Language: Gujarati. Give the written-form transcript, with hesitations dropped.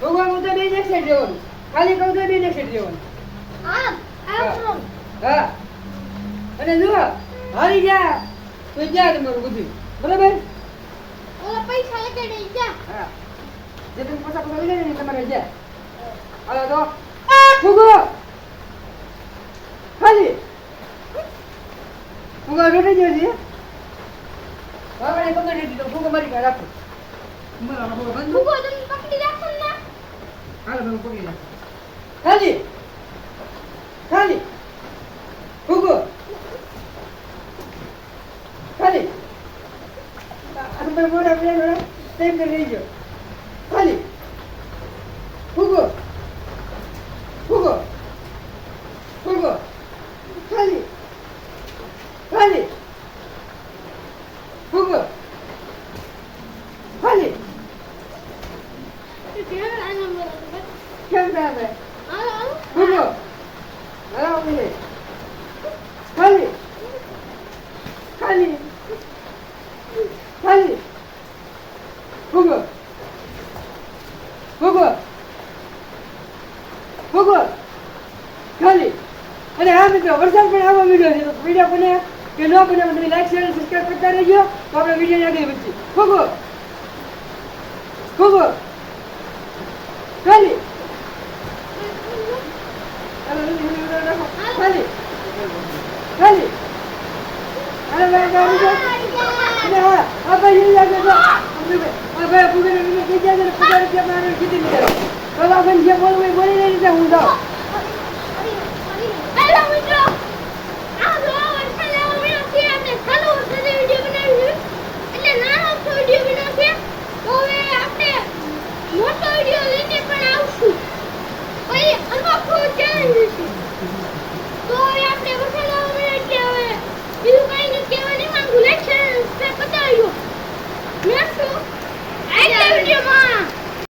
ભગવાન હું તો બે ને સેટ રહેવાનું ખાલી કહું તો બે ને સેટ રહેવાનું હા હા અને જો હારી જા તો જા તમારું બધું બરાબર ઓલા પૈસા લગાડી જા હા જે તમે પૈસા લગાડી ને તમારે જા હાલો તો ફુગો ખાલી ફુગો રેડી જશે હવે તમને રેડી તો ફુગો મારી પાસે રાખો મારા ફુગો બંધ ભૂગો તમે પકડી રાખો ને હાલો તમે પકડી રાખો ખાલી ખાલી ફુગો ખાલી અંદર મોડા પેલા ટાઈમ કરી રહી ગયો ખાલી ફુગો ફુગો ફુગો ખાલી ખાલી ફુગો ખાલી કેમ થાય ફુગો હાલો ઉભી ખાલી ખાલી ખાલી ફુગો ફુગો ફુગો ખાલી અને હા મિત્રો વરસાદ પણ આવો વિડીયો છે તો વિડીયો બને કે ન બને તમે લાઈક શેર અને સબસ્ક્રાઇબ કરતા રહેજો તો આપણે વિડીયો આગળ વધીએ ફુગો ફુગો ખાલી ખાલી ખાલી અરે ભાઈ આ ભાઈ લાગે તો આ ભાઈ પૂગને કીધું કે જે પૂગને કે મારે કીધું તો આ ભાઈ જે બોલવું બોલી નહીં હું જાઉં